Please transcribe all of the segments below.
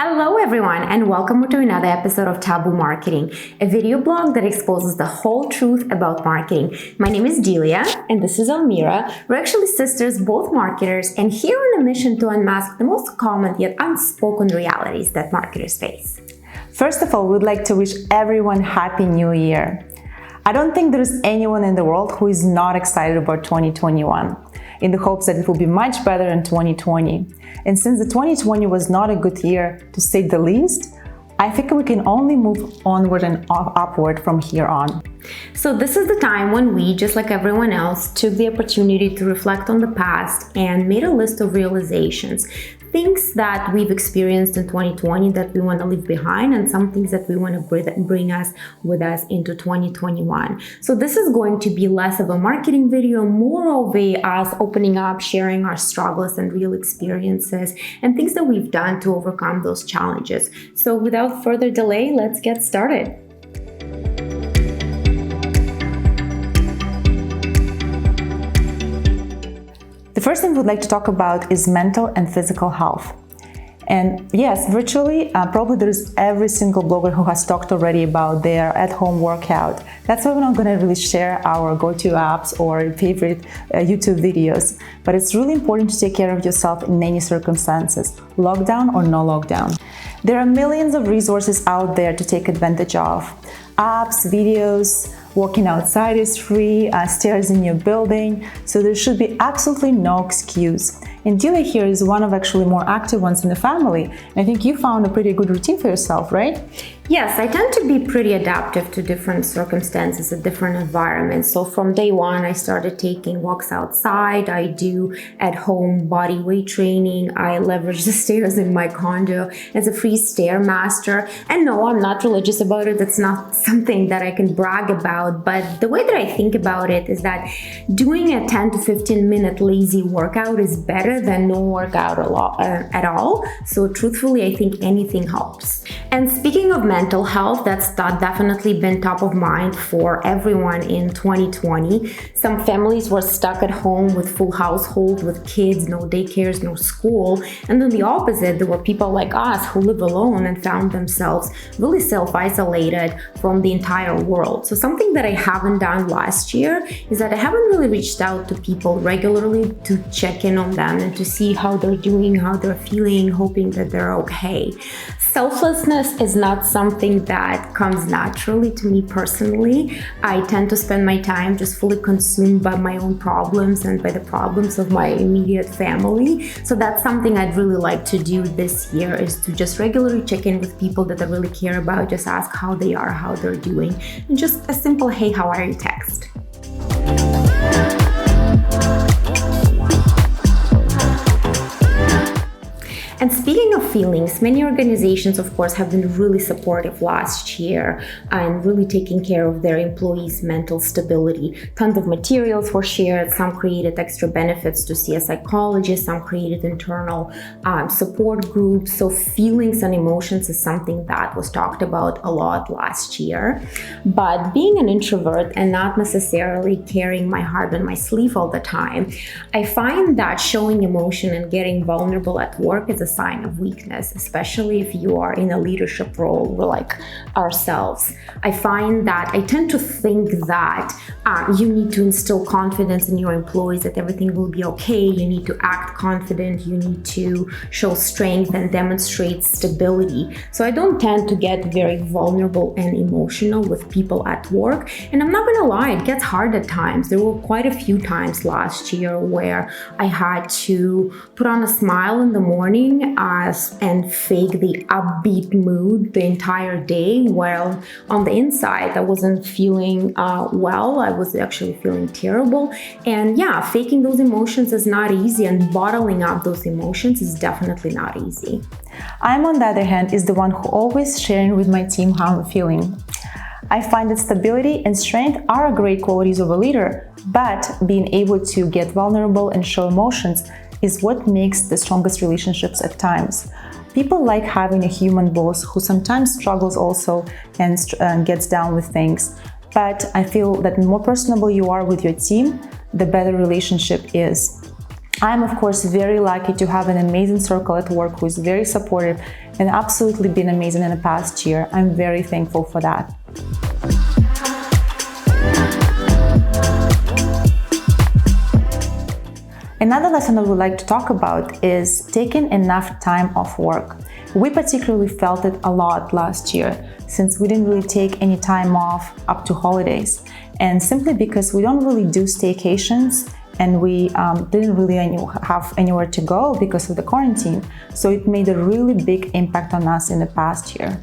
Hello everyone and welcome to another episode of Taboo Marketing, a video blog that exposes the whole truth about marketing. My name is Delia and this is Almira. We're actually sisters, both marketers, and here on a mission to unmask the most common yet unspoken realities that marketers face. First of all, we'd like to wish everyone Happy New Year. I don't think there's anyone in the world who is not excited about 2021, in the hopes that it will be much better in 2020. And since the 2020 was not a good year, to say the least, I think we can only move onward and upward from here on. So this is the time when we, just like everyone else, took the opportunity to reflect on the past and made a list of realizations. Things that we've experienced in 2020 that we want to leave behind, and some things that we want to bring us with us into 2021. So this is going to be less of a marketing video, more of us opening up, sharing our struggles and real experiences and things that we've done to overcome those challenges. So without further delay, let's get started. The first thing we'd like to talk about is mental and physical health. And yes, virtually, probably there's every single blogger who has talked already about their at-home workout. That's why we're not going to really share our go-to apps or favorite YouTube videos. But it's really important to take care of yourself in any circumstances, lockdown or no lockdown. There are millions of resources out there to take advantage of. Apps, videos, walking outside is free, stairs in your building, so there should be absolutely no excuse. And Delia here is one of actually more active ones in the family. And I think you found a pretty good routine for yourself, right? Yes, I tend to be pretty adaptive to different circumstances and different environments. So from day one, I started taking walks outside. I do at-home body weight training. I leverage the stairs in my condo as a free stairmaster. And no, I'm not religious about it. That's not something that I can brag about. But the way that I think about it is that doing a 10 to 15 minute lazy workout is better than no workout at all. So truthfully, I think anything helps. And speaking of mental health, that's definitely been top of mind for everyone in 2020. Some families were stuck at home with full household, with kids, no daycares, no school. And then the opposite, there were people like us who live alone and found themselves really self-isolated from the entire world. So something that I haven't done last year is that I haven't really reached out to people regularly to check in on them and to see how they're doing, how they're feeling, hoping that they're okay. Selflessness is not something that comes naturally to me personally. I tend to spend my time just fully consumed by my own problems and by the problems of my immediate family. So that's something I'd really like to do this year, is to just regularly check in with people that I really care about, just ask how they are, how they're doing, and just a simple, hey, how are you text. And speaking of feelings, many organizations, of course, have been really supportive last year and really taking care of their employees' mental stability. Tons of materials were shared. Some created extra benefits to see a psychologist. Some created internal support groups. So feelings and emotions is something that was talked about a lot last year. But being an introvert and not necessarily carrying my heart on my sleeve all the time, I find that showing emotion and getting vulnerable at work is a sign of weakness, especially if you are in a leadership role like ourselves. I find that I tend to think that you need to instill confidence in your employees that everything will be okay. You need to act confident. You need to show strength and demonstrate stability. So I don't tend to get very vulnerable and emotional with people at work. And I'm not going to lie, it gets hard at times. There were quite a few times last year where I had to put on a smile in the morning and fake the upbeat mood the entire day, while on the inside I wasn't feeling well. I was actually feeling terrible. And yeah, faking those emotions is not easy, and bottling up those emotions is definitely not easy. I'm, on the other hand, is the one who always sharing with my team how I'm feeling. I find that stability and strength are great qualities of a leader, but being able to get vulnerable and show emotions is what makes the strongest relationships at times. People like having a human boss who sometimes struggles also and gets down with things. But I feel that the more personable you are with your team, the better relationship is. I'm, of course, very lucky to have an amazing circle at work who is very supportive and absolutely been amazing in the past year. I'm very thankful for that. Another lesson I would like to talk about is taking enough time off work. We particularly felt it a lot last year since we didn't really take any time off up to holidays, and simply because we don't really do staycations and we didn't really have anywhere to go because of the quarantine. So it made a really big impact on us in the past year.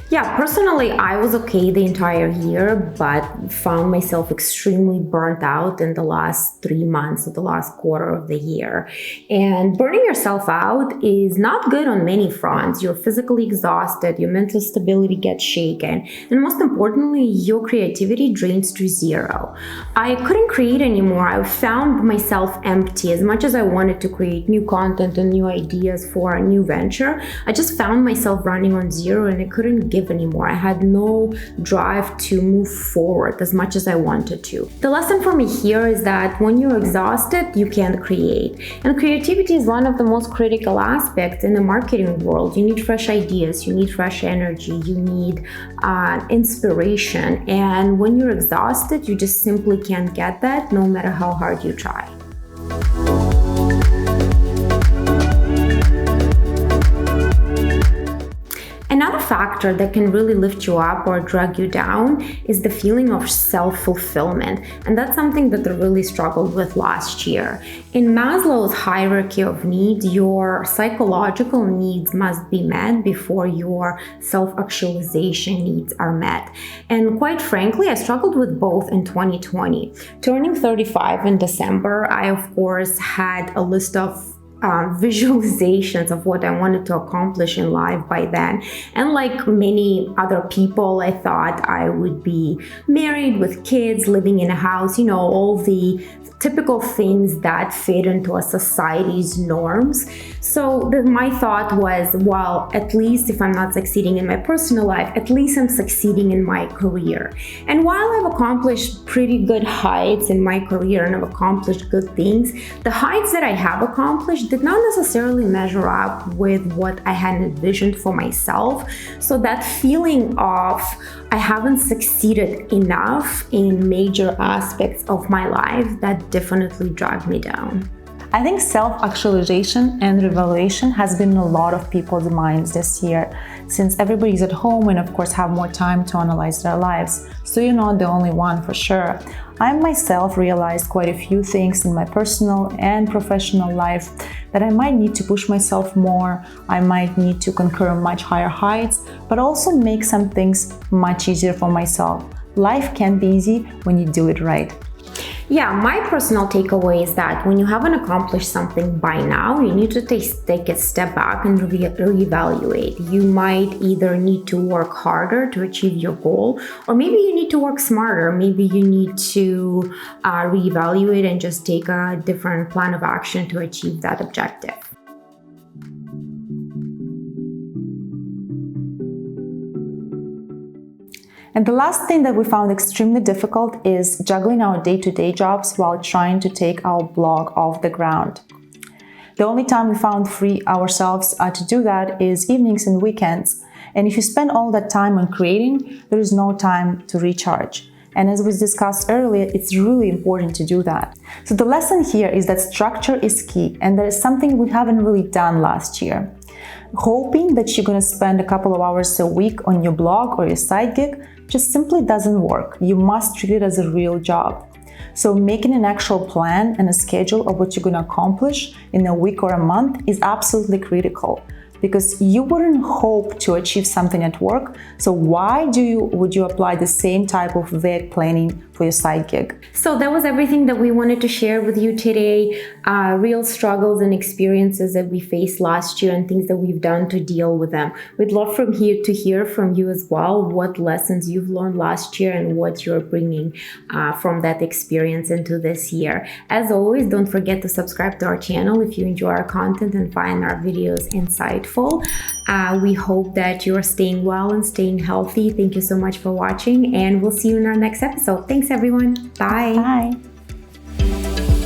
Yeah, personally, I was okay the entire year, but found myself extremely burnt out in the last 3 months of the last quarter of the year. And burning yourself out is not good on many fronts. You're physically exhausted, your mental stability gets shaken, and most importantly, your creativity drains to zero. I couldn't create anymore. I found myself empty. As much as I wanted to create new content and new ideas for a new venture, I just found myself running on zero and I couldn't give anymore. I had no drive to move forward as much as I wanted to. The lesson for me here is that when you're exhausted, you can't create. And creativity is one of the most critical aspects in the marketing world. You need fresh ideas, you need fresh energy, you need inspiration. And when you're exhausted, you just simply can't get that no matter how hard you try. Another factor that can really lift you up or drag you down is the feeling of self-fulfillment. And that's something that I really struggled with last year. In Maslow's hierarchy of needs, your psychological needs must be met before your self-actualization needs are met. And quite frankly, I struggled with both in 2020. Turning 35 in December, I of course had a list of visualizations of what I wanted to accomplish in life by then. And like many other people, I thought I would be married with kids, living in a house, all the typical things that fit into a society's norms. So my thought was, well, at least if I'm not succeeding in my personal life, at least I'm succeeding in my career. And while I've accomplished pretty good heights in my career and I've accomplished good things, the heights that I have accomplished did not necessarily measure up with what I had envisioned for myself. So that feeling of I haven't succeeded enough in major aspects of my life, that definitely dragged me down. I think self-actualization and revelation has been in a lot of people's minds this year, since everybody's at home and of course have more time to analyze their lives. So you're not the only one for sure. I myself realized quite a few things in my personal and professional life that I might need to push myself more, I might need to conquer much higher heights, but also make some things much easier for myself. Life can be easy when you do it right. Yeah, my personal takeaway is that when you haven't accomplished something by now, you need to take a step back and reevaluate. You might either need to work harder to achieve your goal, or maybe you need to work smarter. Maybe you need to reevaluate and just take a different plan of action to achieve that objective. And the last thing that we found extremely difficult is juggling our day-to-day jobs while trying to take our blog off the ground. The only time we found free ourselves to do that is evenings and weekends. And if you spend all that time on creating, there is no time to recharge. And as we discussed earlier, it's really important to do that. So the lesson here is that structure is key, and that is something we haven't really done last year. Hoping that you're going to spend a couple of hours a week on your blog or your side gig just simply doesn't work. You must treat it as a real job. So making an actual plan and a schedule of what you're going to accomplish in a week or a month is absolutely critical, because you wouldn't hope to achieve something at work. So why would you apply the same type of vague planning for your side gig? So that was everything that we wanted to share with you today. Real struggles and experiences that we faced last year and things that we've done to deal with them. We'd love to hear from you as well, what lessons you've learned last year and what you're bringing from that experience into this year. As always, don't forget to subscribe to our channel if you enjoy our content and find our videos insightful. We hope that you're staying well and staying healthy. Thank you so much for watching, and we'll see you in our next episode. Thanks, everyone. Bye. Bye.